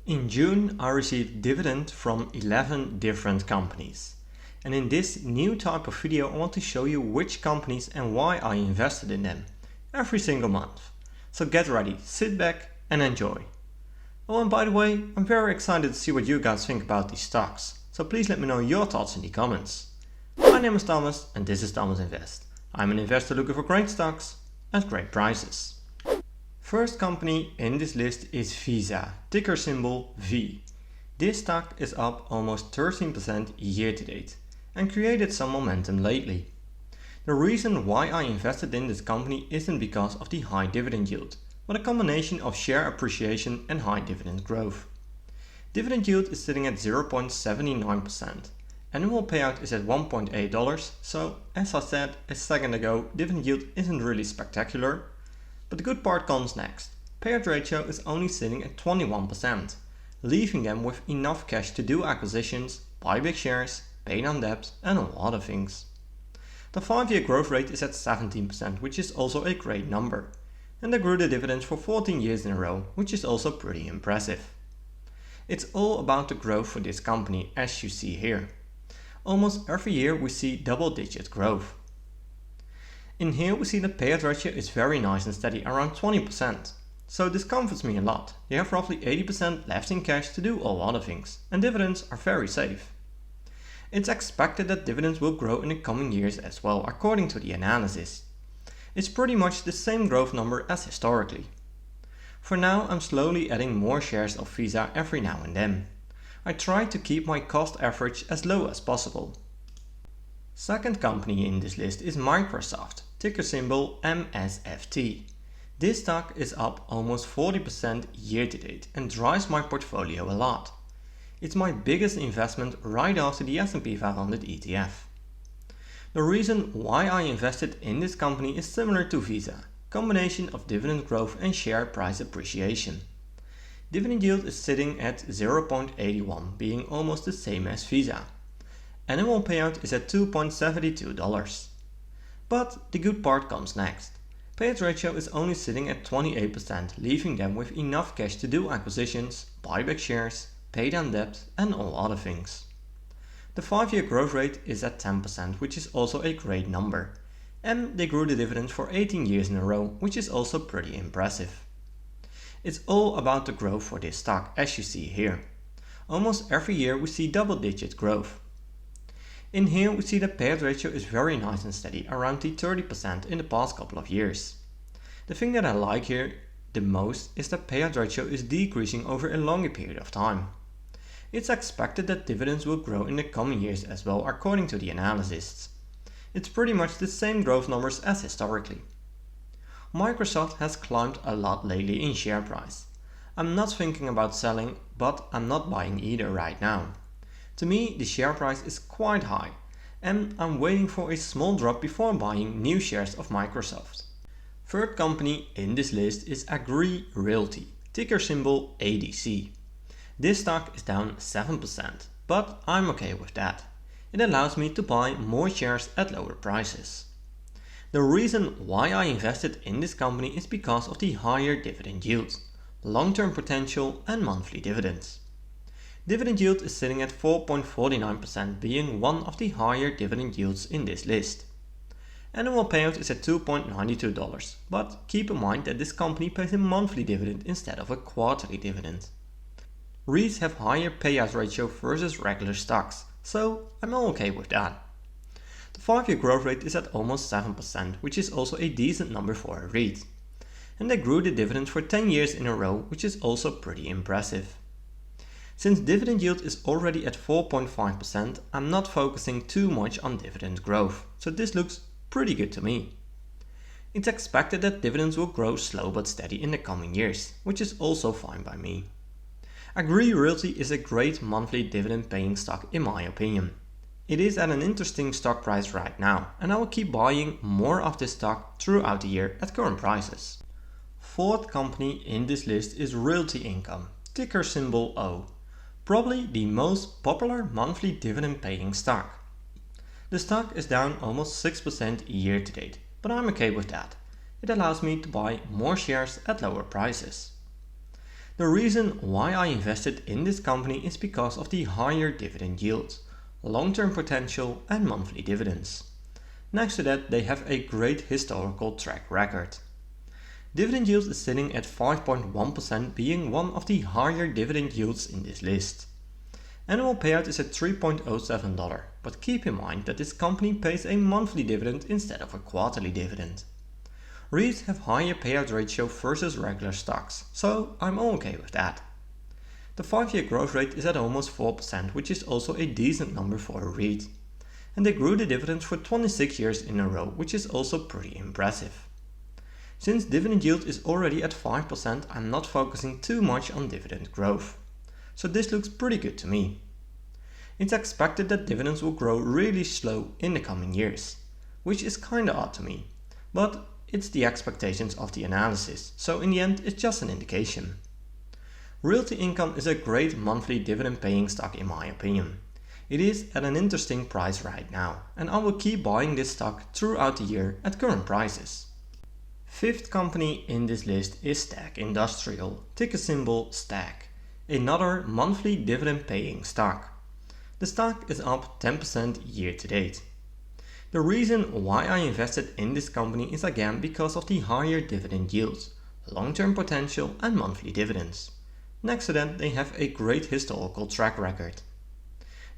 In June, I received dividend from 11 different companies. And in this new type of video, I want to show you which companies and why I invested in them every single month. So get ready, sit back and enjoy. Oh, and by the way, I'm very excited to see what you guys think about these stocks. So please let me know your thoughts in the comments. My name is Thomas and this is Thomas Invest. I'm an investor looking for great stocks at great prices. First company in this list is Visa, ticker symbol V. This stock is up almost 13% year to date and created some momentum lately. The reason why I invested in this company isn't because of the high dividend yield, but a combination of share appreciation and high dividend growth. Dividend yield is sitting at 0.79%. Annual payout is at $1.8, so as I said a second ago, dividend yield isn't really spectacular. But the good part comes next. Payout ratio is only sitting at 21%, leaving them with enough cash to do acquisitions, buy big shares, pay down debt and a lot of things. The 5-year growth rate is at 17%, which is also a great number. And they grew the dividends for 14 years in a row, which is also pretty impressive. It's all about the growth for this company, as you see here. Almost every year we see double-digit growth. In here we see the payout ratio is very nice and steady, around 20%. So this comforts me a lot. You have roughly 80% left in cash to do a lot of things, and dividends are very safe. It's expected that dividends will grow in the coming years as well, according to the analysis. It's pretty much the same growth number as historically. For now, I'm slowly adding more shares of Visa every now and then. I try to keep my cost average as low as possible. Second company in this list is Microsoft, ticker symbol MSFT. This stock is up almost 40% year to date and drives my portfolio a lot. It's my biggest investment right after the S&P 500 ETF. The reason why I invested in this company is similar to Visa, combination of dividend growth and share price appreciation. Dividend yield is sitting at 0.81, being almost the same as Visa. Annual payout is at $2.72. But the good part comes next. Payout ratio is only sitting at 28%, leaving them with enough cash to do acquisitions, buy back shares, pay down debt and all other things. The 5-year growth rate is at 10%, which is also a great number. And they grew the dividend for 18 years in a row, which is also pretty impressive. It's all about the growth for this stock, as you see here. Almost every year we see double-digit growth. In here we see the payout ratio is very nice and steady, around the 30% in the past couple of years. The thing that I like here the most is that payout ratio is decreasing over a longer period of time. It's expected that dividends will grow in the coming years as well, according to the analysts. It's pretty much the same growth numbers as historically. Microsoft has climbed a lot lately in share price. I'm not thinking about selling, but I'm not buying either right now. To me, the share price is quite high, and I'm waiting for a small drop before buying new shares of Microsoft. Third company in this list is Agree Realty, ticker symbol ADC. This stock is down 7%, but I'm okay with that. It allows me to buy more shares at lower prices. The reason why I invested in this company is because of the higher dividend yield, long-term potential and monthly dividends. Dividend yield is sitting at 4.49%, being one of the higher dividend yields in this list. Annual payout is at $2.92, but keep in mind that this company pays a monthly dividend instead of a quarterly dividend. REITs have higher payout ratio versus regular stocks, so I'm all okay with that. The 5-year growth rate is at almost 7%, which is also a decent number for a REIT. And they grew the dividend for 10 years in a row, which is also pretty impressive. Since dividend yield is already at 4.5%, I'm not focusing too much on dividend growth, so this looks pretty good to me. It's expected that dividends will grow slow but steady in the coming years, which is also fine by me. Agree Realty is a great monthly dividend paying stock in my opinion. It is at an interesting stock price right now, and I will keep buying more of this stock throughout the year at current prices. Fourth company in this list is Realty Income, ticker symbol O. Probably the most popular monthly dividend paying stock. The stock is down almost 6% year to date, but I'm okay with that. It allows me to buy more shares at lower prices. The reason why I invested in this company is because of the higher dividend yield, long-term potential and monthly dividends. Next to that, they have a great historical track record. Dividend yield is sitting at 5.1%, being one of the higher dividend yields in this list. Annual payout is at $3.07, but keep in mind that this company pays a monthly dividend instead of a quarterly dividend. REITs have higher payout ratio versus regular stocks, so I'm okay with that. The 5-year growth rate is at almost 4%, which is also a decent number for a REIT. And they grew the dividends for 26 years in a row, which is also pretty impressive. Since dividend yield is already at 5%, I'm not focusing too much on dividend growth. So this looks pretty good to me. It's expected that dividends will grow really slow in the coming years, which is kinda odd to me, but it's the expectations of the analysis, so in the end it's just an indication. Realty Income is a great monthly dividend paying stock in my opinion. It is at an interesting price right now, and I will keep buying this stock throughout the year at current prices. Fifth company in this list is Stag Industrial, ticker symbol STAG, another monthly dividend paying stock. The stock is up 10% year to date. The reason why I invested in this company is again because of the higher dividend yields, long-term potential and monthly dividends. Next to that, they have a great historical track record.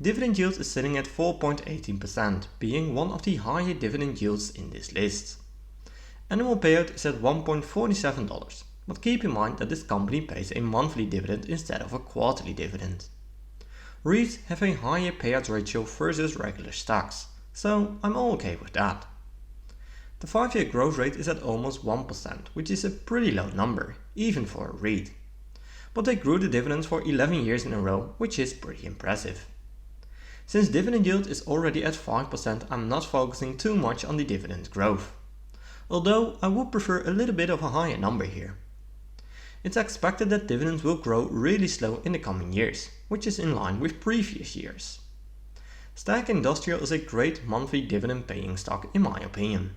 Dividend yield is sitting at 4.18%, being one of the higher dividend yields in this list. Annual payout is at $1.47, but keep in mind that this company pays a monthly dividend instead of a quarterly dividend. REITs have a higher payout ratio versus regular stocks, so I'm all okay with that. The 5-year growth rate is at almost 1%, which is a pretty low number, even for a REIT. But they grew the dividends for 11 years in a row, which is pretty impressive. Since dividend yield is already at 5%, I'm not focusing too much on the dividend growth. Although I would prefer a little bit of a higher number here. It's expected that dividends will grow really slow in the coming years, which is in line with previous years. Stag Industrial is a great monthly dividend paying stock in my opinion.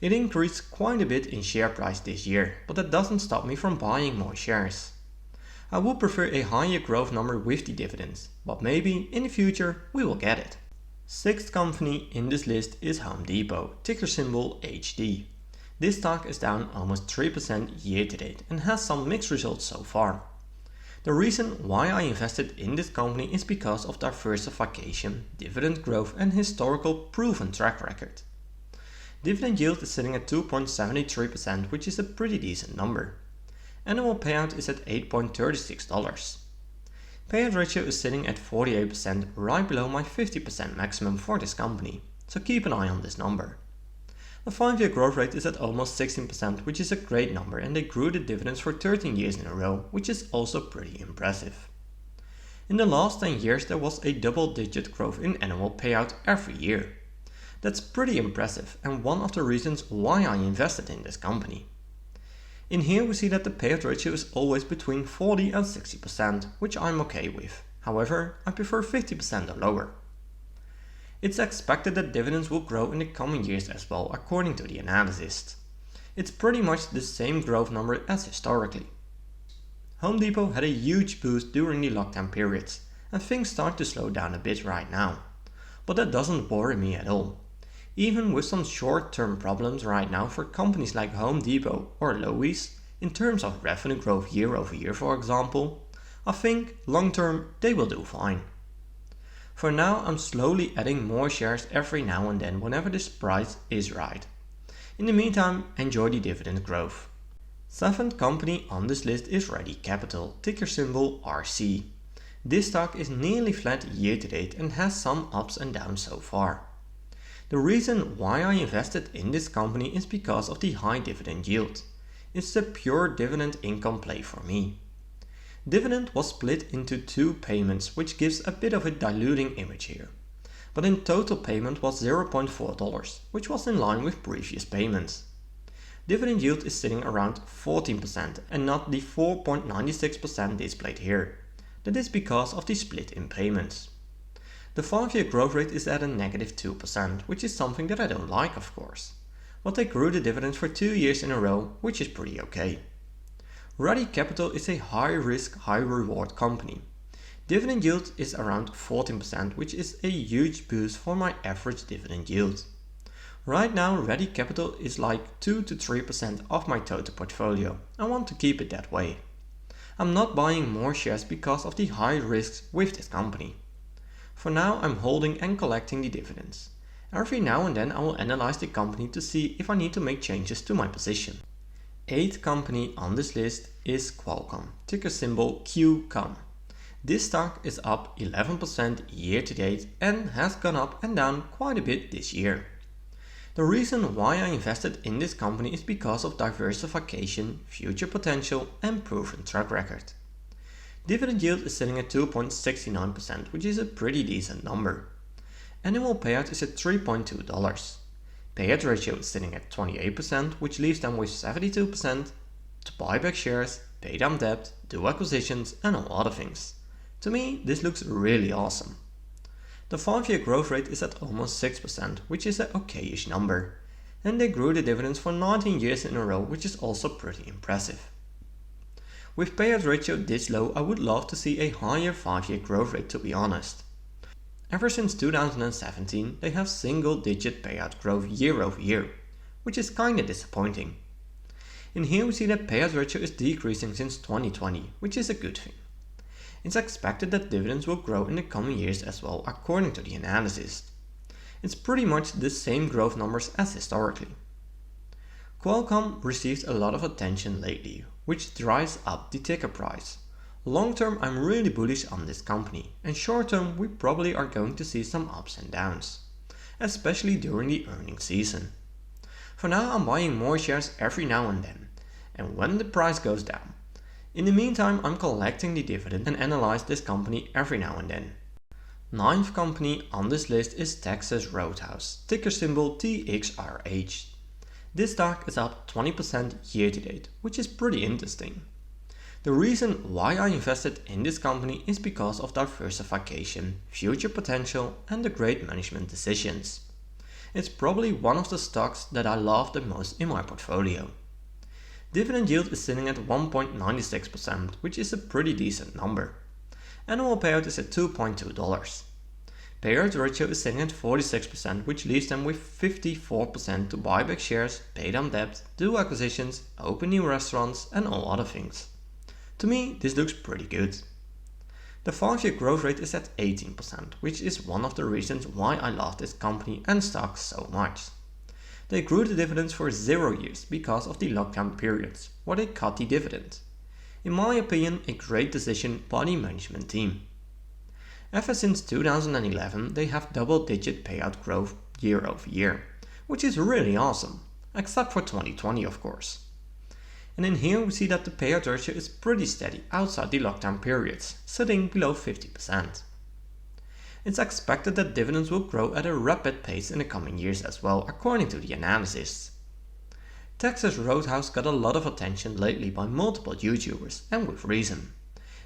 It increased quite a bit in share price this year, but that doesn't stop me from buying more shares. I would prefer a higher growth number with the dividends, but maybe in the future we will get it. Sixth company in this list is HomeDepot, ticker symbol HD. This stock is down almost 3% year to date and has some mixed results so far. The reason why I invested in this company is because of diversification, dividend growth and historical proven track record. Dividend yield is sitting at 2.73%, which is a pretty decent number. Annual payout is at $8.36. Payout ratio is sitting at 48%, right below my 50% maximum for this company, so keep an eye on this number. The 5-year growth rate is at almost 16%, which is a great number, and they grew the dividends for 13 years in a row, which is also pretty impressive. In the last 10 years there was a double-digit growth in annual payout every year. That's pretty impressive and one of the reasons why I invested in this company. In here we see that the payout ratio is always between 40 and 60%, which I'm okay with. However, I prefer 50% or lower. It's expected that dividends will grow in the coming years as well, according to the analyst. It's pretty much the same growth number as historically. HomeDepot had a huge boost during the lockdown periods, and things start to slow down a bit right now. But that doesn't worry me at all. Even with some short-term problems right now for companies like HomeDepot or Lowe's, in terms of revenue growth year over year for example, I think long-term they will do fine. For now I'm slowly adding more shares every now and then whenever this price is right. In the meantime, enjoy the dividend growth. Seventh company on this list is Ready Capital, ticker symbol RC. This stock is nearly flat year to date and has some ups and downs so far. The reason why I invested in this company is because of the high dividend yield. It's a pure dividend income play for me. Dividend was split into two payments, which gives a bit of a diluting image here. But in total payment was $0.4, which was in line with previous payments. Dividend yield is sitting around 14% and not the 4.96% displayed here. That is because of the split in payments. The 5-year growth rate is at a negative 2%, which is something that I don't like of course. But they grew the dividends for 2 years in a row, which is pretty okay. Ready Capital is a high-risk, high-reward company. Dividend yield is around 14%, which is a huge boost for my average dividend yield. Right now, Ready Capital is like 2 to 3% of my total portfolio. I want to keep it that way. I'm not buying more shares because of the high risks with this company. For now, I'm holding and collecting the dividends. Every now and then I will analyze the company to see if I need to make changes to my position. 8th company on this list is Qualcomm, ticker symbol QCOM. This stock is up 11% year to date and has gone up and down quite a bit this year. The reason why I invested in this company is because of diversification, future potential and proven track record. Dividend yield is sitting at 2.69%, which is a pretty decent number. Annual payout is at $3.2. Payout ratio is sitting at 28%, which leaves them with 72% to buy back shares, pay down debt, do acquisitions and a lot of things. To me, this looks really awesome. The 5-year growth rate is at almost 6%, which is an okayish number. And they grew the dividends for 19 years in a row, which is also pretty impressive. With payout ratio this low, I would love to see a higher 5-year growth rate, to be honest. Ever since 2017, they have single-digit payout growth year over year, which is kinda disappointing. In here we see that payout ratio is decreasing since 2020, which is a good thing. It's expected that dividends will grow in the coming years as well, according to the analysis. It's pretty much the same growth numbers as historically. Qualcomm received a lot of attention lately, which drives up the ticker price. Long term, I'm really bullish on this company, and short term, we probably are going to see some ups and downs, especially during the earnings season. For now, I'm buying more shares every now and then, and when the price goes down. In the meantime, I'm collecting the dividend and analyze this company every now and then. 9th company on this list is Texas Roadhouse, ticker symbol TXRH. This stock is up 20% year to date, which is pretty interesting. The reason why I invested in this company is because of diversification, future potential and the great management decisions. It's probably one of the stocks that I love the most in my portfolio. Dividend yield is sitting at 1.96%, which is a pretty decent number. Annual payout is at $2.2. Payout ratio is sitting at 46%, which leaves them with 54% to buy back shares, pay down debt, do acquisitions, open new restaurants and all other things. To me, this looks pretty good. The 5-year growth rate is at 18%, which is one of the reasons why I love this company and stock so much. They grew the dividends for 0 years because of the lockdown periods, where they cut the dividend. In my opinion, a great decision by the management team. Ever since 2011, they have double-digit payout growth year over year, which is really awesome, except for 2020 of course. And in here we see that the payout ratio is pretty steady outside the lockdown periods, sitting below 50%. It's expected that dividends will grow at a rapid pace in the coming years as well, according to the analysis. Texas Roadhouse got a lot of attention lately by multiple YouTubers, and with reason.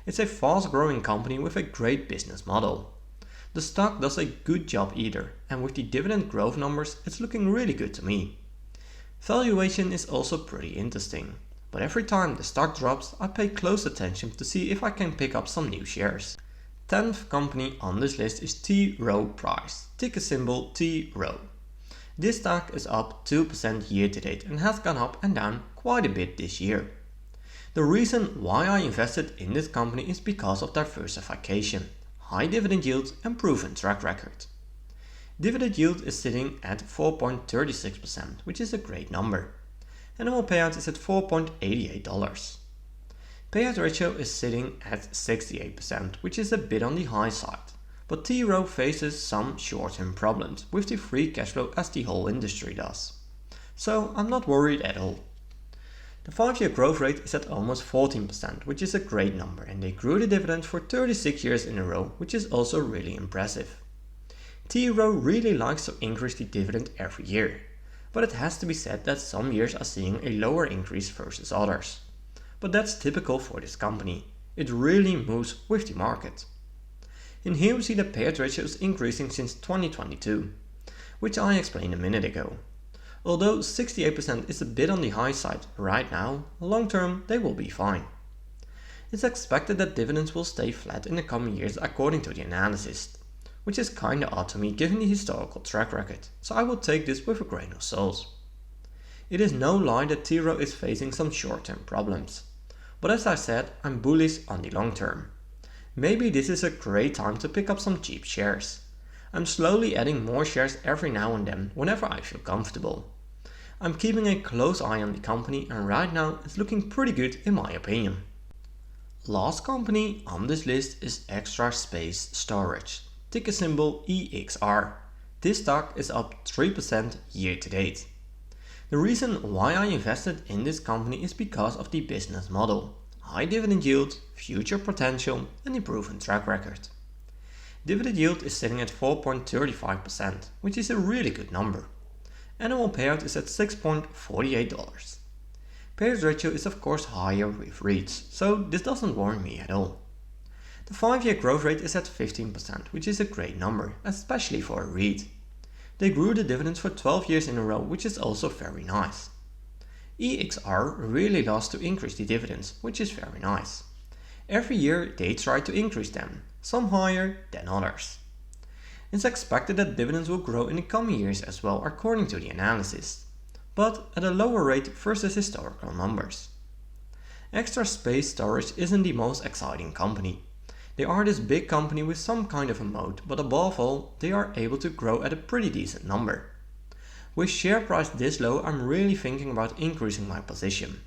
It's a fast-growing company with a great business model. The stock does a good job either, and with the dividend growth numbers, it's looking really good to me. Valuation is also pretty interesting, but every time the stock drops, I pay close attention to see if I can pick up some new shares. 10th company on this list is Rowe Price, ticker symbol TROW. This stock is up 2% year to date and has gone up and down quite a bit this year. The reason why I invested in this company is because of diversification, high dividend yields and proven track record. Dividend yield is sitting at 4.36%, which is a great number. Annual payout is at $4.88. Payout ratio is sitting at 68%, which is a bit on the high side, but TROW faces some short-term problems with the free cash flow as the whole industry does. So I'm not worried at all. The 5-year growth rate is at almost 14%, which is a great number, and they grew the dividend for 36 years in a row, which is also really impressive. TROW really likes to increase the dividend every year, but it has to be said that some years are seeing a lower increase versus others. But that's typical for this company. It really moves with the market. In here we see the payout ratio is increasing since 2022, which I explained a minute ago. Although 68% is a bit on the high side right now, long term they will be fine. It's expected that dividends will stay flat in the coming years according to the analysis, which is kinda odd to me given the historical track record, so I will take this with a grain of salt. It is no lie that TROW is facing some short-term problems, but as I said, I'm bullish on the long term. Maybe this is a great time to pick up some cheap shares. I'm slowly adding more shares every now and then whenever I feel comfortable. I'm keeping a close eye on the company and right now it's looking pretty good in my opinion. Last company on this list is Extra Space Storage, ticker symbol EXR. This stock is up 3% year to date. The reason why I invested in this company is because of the business model, high dividend yield, future potential and a proven track record. Dividend yield is sitting at 4.35%, which is a really good number. Annual payout is at $6.48. Payout ratio is of course higher with REITs, so this doesn't worry me at all. The 5-year growth rate is at 15%, which is a great number, especially for a REIT. They grew the dividends for 12 years in a row, which is also very nice. EXR really loves to increase the dividends, which is very nice. Every year they try to increase them, some higher than others. It's expected that dividends will grow in the coming years as well according to the analysis, but at a lower rate versus historical numbers. Extra Space Storage isn't the most exciting company. They are this big company with some kind of a moat, but above all, they are able to grow at a pretty decent number. With share price this low, I'm really thinking about increasing my position.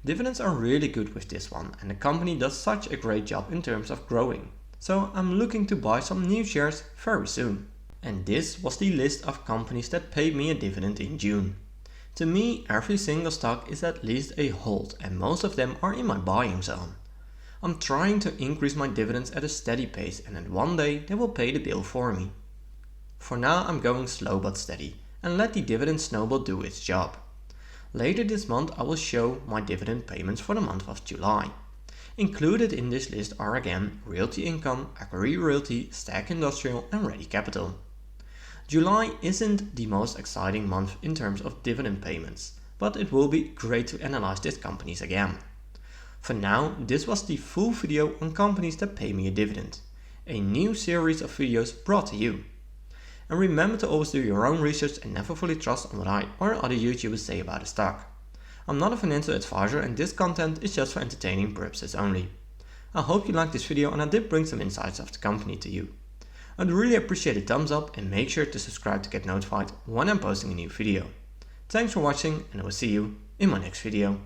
Dividends are really good with this one and the company does such a great job in terms of growing. So I'm looking to buy some new shares very soon. And this was the list of companies that paid me a dividend in June. To me, every single stock is at least a hold and most of them are in my buying zone. I'm trying to increase my dividends at a steady pace and then one day they will pay the bill for me. For now I'm going slow but steady and let the dividend snowball do its job. Later this month I will show my dividend payments for the month of July. Included in this list are again Realty Income, Agree Realty, Stag Industrial and Ready Capital. July isn't the most exciting month in terms of dividend payments, but it will be great to analyze these companies again. For now, this was the full video on companies that pay me a dividend. A new series of videos brought to you. And remember to always do your own research and never fully trust on what I or other YouTubers say about a stock. I'm not a financial advisor and this content is just for entertaining purposes only. I hope you liked this video and I did bring some insights of the company to you. I'd really appreciate a thumbs up and make sure to subscribe to get notified when I'm posting a new video. Thanks for watching and I will see you in my next video.